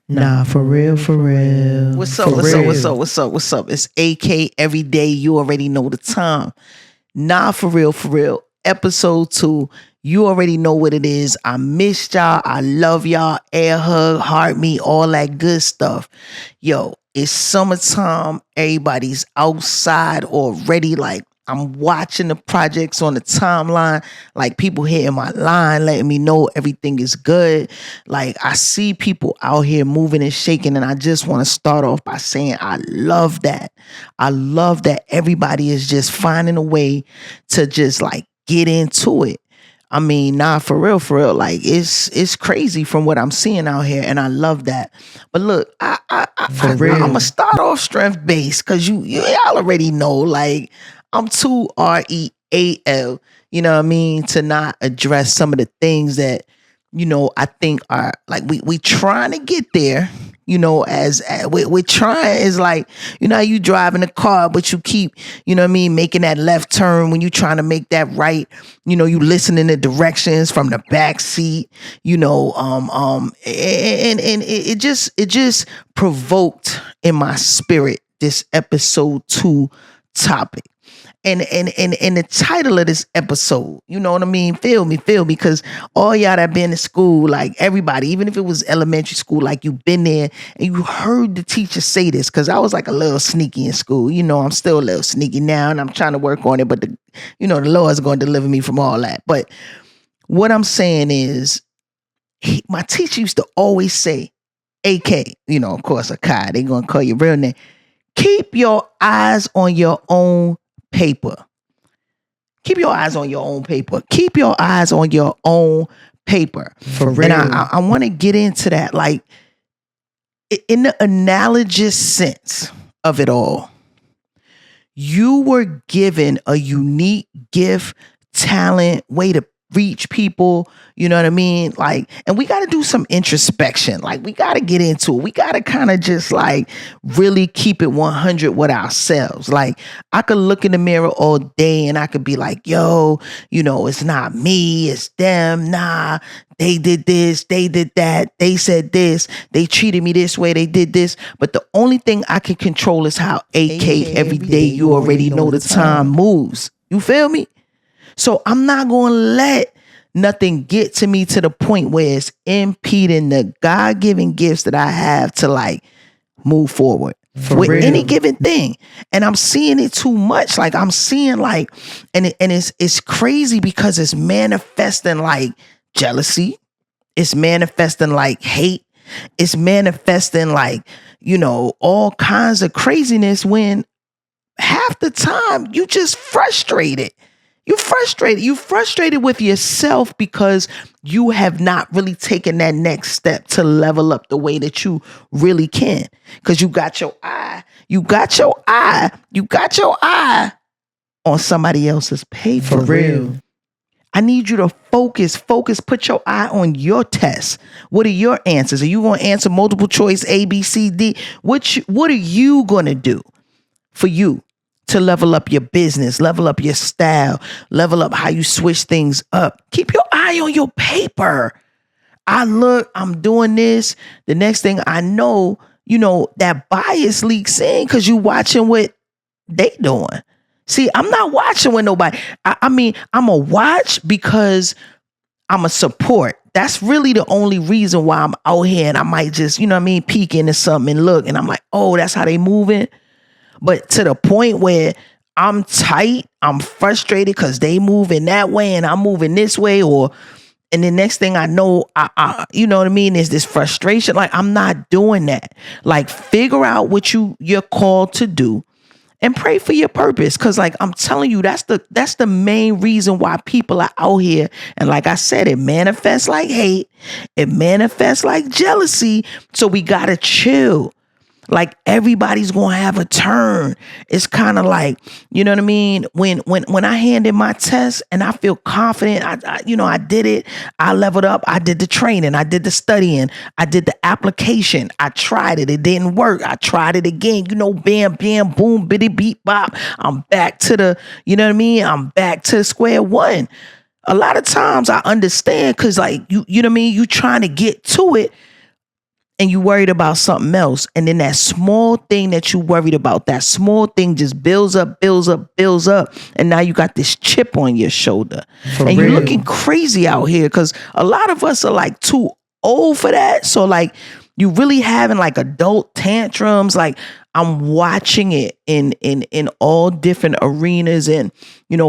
Nah, for real, for real. What's up? For What's up? real. What's up? What's up? What's up? It's AK every day. You already know the time. Nah, for real, for real. Episode 2. You already know what it is. I missed y'all. I love y'all. Air hug, heart me, all that good stuff. Yo, it's summertime. Everybody's outside already. Like, I'm watching the projects on the timeline. Like, people hitting my line, letting me know everything is good. Like, I see people out here moving and shaking, and I just want to start off by saying I love that. I love that everybody is just finding a way to just like get into it. I mean, nah, for real, like it's crazy from what I'm seeing out here, and I love that. But look, real. I'm gonna start off strength based because y'all already know, like I'm too real, you know what I mean, to not address some of the things that I think are like we trying to get there. As we're trying is like, how you driving a car, but you keep, making that left turn when you trying to make that right. You listening to directions from the back seat. And it just provoked in my spirit this episode 2 topic. And the title of this episode, you know what I mean? Feel me, because all y'all that been in school, like everybody, even if it was elementary school, like you been there and you heard the teacher say this, because I was like a little sneaky in school. I'm still a little sneaky now, and I'm trying to work on it, but the Lord's going to deliver me from all that. But what I'm saying is, my teacher used to always say, AK, of course, Akai, they going to call you real name. Keep your eyes on your own paper. Keep your eyes on your own paper. Keep your eyes on your own paper. For real. And I want to get into that, like, in the analogous sense of it all. You were given a unique gift, talent, way to reach people, you know what I mean? Like, and we got to do some introspection. Like, we got to get into it. We got to kind of just like really keep it 100 with ourselves. Like, I could look in the mirror all day and I could be like, yo, it's not me, it's them. Nah, they did this, they did that, they said this, they treated me this way, they did this. But the only thing I can control is how AK every day, you already know the time moves. You feel me? So I'm not going to let nothing get to me to the point where it's impeding the God-given gifts that I have to like move forward with real. any given thing. And I'm seeing it too much. Like I'm seeing like, and it's crazy because it's manifesting like jealousy. It's manifesting like hate. It's manifesting like, all kinds of craziness when half the time you just frustrated. You're frustrated. You're frustrated with yourself because you have not really taken that next step to level up the way that you really can. Because you got your eye on somebody else's paper. For real. I need you to focus, put your eye on your test. What are your answers? Are you going to answer multiple choice A, B, C, D? What are you going to do for you to level up your business, level up your style, level up how you switch things up? Keep your eye on your paper. I'm doing this. The next thing I know, that bias leaks in because you watching what they doing. See, I'm not watching with nobody. I mean, I'm a watch because I'm a support. That's really the only reason why I'm out here, and I might just, peek into something and look, and I'm like, oh, that's how they moving. But to the point where I'm tight, I'm frustrated because they moving that way and I'm moving this way, and the next thing I know, I you know what I mean, is this frustration. Like, I'm not doing that. Like, figure out what you're called to do and pray for your purpose. Cause like I'm telling you, that's the main reason why people are out here. And like I said, it manifests like hate. It manifests like jealousy. So we gotta chill. Like everybody's gonna have a turn. It's kind of like, you know what I mean? When I hand in my test and I feel confident, I did it. I leveled up. I did the training. I did the studying. I did the application. I tried it. It didn't work. I tried it again. Bam, bam, boom, bitty, beep, bop. I'm back to the, you know what I mean? I'm back to square one. A lot of times I understand because like, you know what I mean? You trying to get to it. and you worried about something else. And then that small thing that you worried about, that small thing just builds up. And now you got this chip on your shoulder. For and you're real. looking crazy out here because a lot of us are like too old for that. So like you really having like adult tantrums. Like I'm watching it in all different arenas and,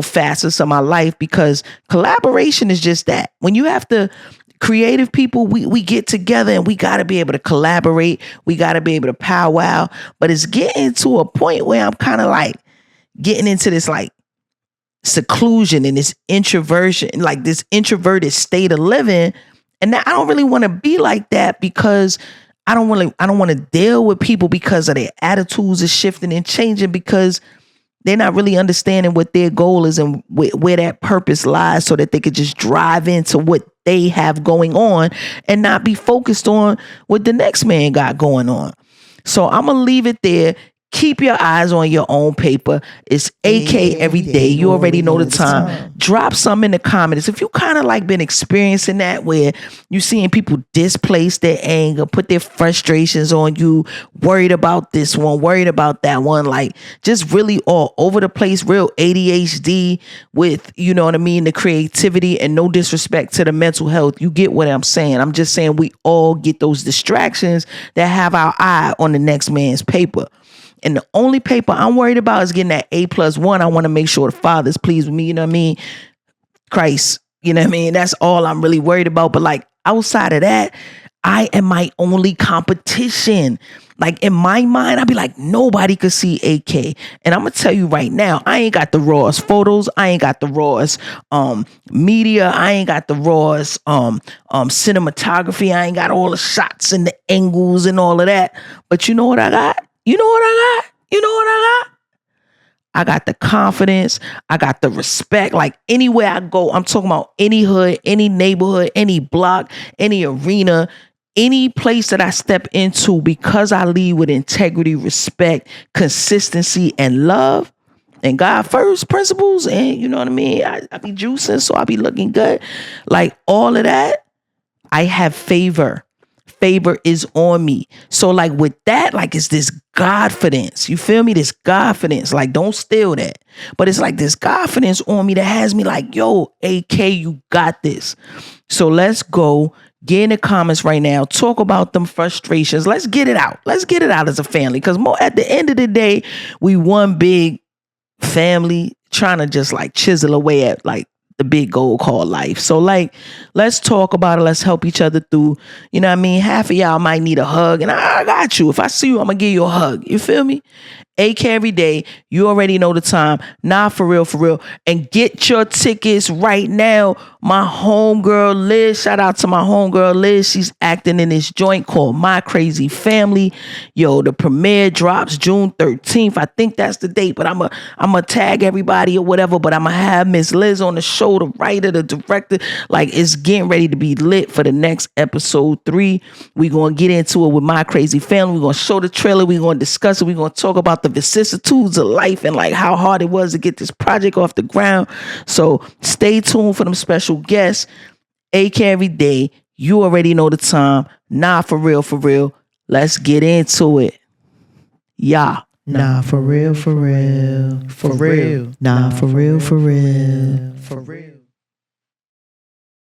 facets of my life, because collaboration is just that. When you have to, creative people, we get together and we got to be able to collaborate. We got to be able to powwow. But it's getting to a point where I'm kind of like getting into this like seclusion and this introversion, like this introverted state of living. And I don't really want to be like that, because I don't want to deal with people because of their attitudes is shifting and changing, because they're not really understanding what their goal is and where that purpose lies, so that they could just drive into what they have going on and not be focused on what the next man got going on. So I'm going to leave it there. Keep your eyes on your own paper. It's AK every day. You already know the time. Drop some in the comments. If you kind of like been experiencing that, where you seeing people displace their anger, put their frustrations on you, worried about this one, worried about that one, like just really all over the place, real ADHD with, the creativity, and no disrespect to the mental health. You get what I'm saying. I'm just saying we all get those distractions that have our eye on the next man's paper. And the only paper I'm worried about is getting that A+1. I want to make sure the Father's pleased with me. You know what I mean? Christ, you know what I mean? That's all I'm really worried about. But like outside of that, I am my only competition. Like in my mind, I'd be like, nobody could see AK. And I'm going to tell you right now, I ain't got the rawest photos. I ain't got the rawest media. I ain't got the rawest cinematography. I ain't got all the shots and the angles and all of that. But you know what I got? I got the confidence. I got the respect. Like anywhere I go, I'm talking about any hood, any neighborhood, any block, any arena, any place that I step into, because I lead with integrity, respect, consistency, and love, and God first principles. And you know what I mean? I be juicing, so I be looking good. Like all of that, I have favor. Favor is on me. So like with that, like it's this confidence. You feel me? This confidence. Like don't steal that. But it's like this confidence on me that has me like, yo, AK, you got this. So let's go. Get in the comments right now. Talk about them frustrations. Let's get it out. Let's get it out as a family. Because at the end of the day, we one big family trying to just like chisel away at like the big goal called life. So like, let's talk about it. Let's help each other through. You know what I mean? Half of y'all might need a hug, and I got you. If I see you, I'm going to give you a hug. You feel me? AK every day. You already know the time. Nah, for real. And get your tickets right now. My homegirl Liz, shout out to my homegirl Liz. She's acting in this joint called My Crazy Family. Yo, the premiere drops June 13th. I think that's the date, but I'm a tag everybody or whatever, but I'm going to have Miss Liz on the show, the writer, the director. Like it's getting ready to be lit for the next episode 3. We're going to get into it with My Crazy Family. We're going to show the trailer. We're going to discuss it. We're going to talk about the vicissitudes of life and like how hard it was to get this project off the ground. So stay tuned for them special guests. AK every day. You already know the time. Nah, for real. Let's get into it. Yeah. Nah, for real. For real. Nah, for real. For real.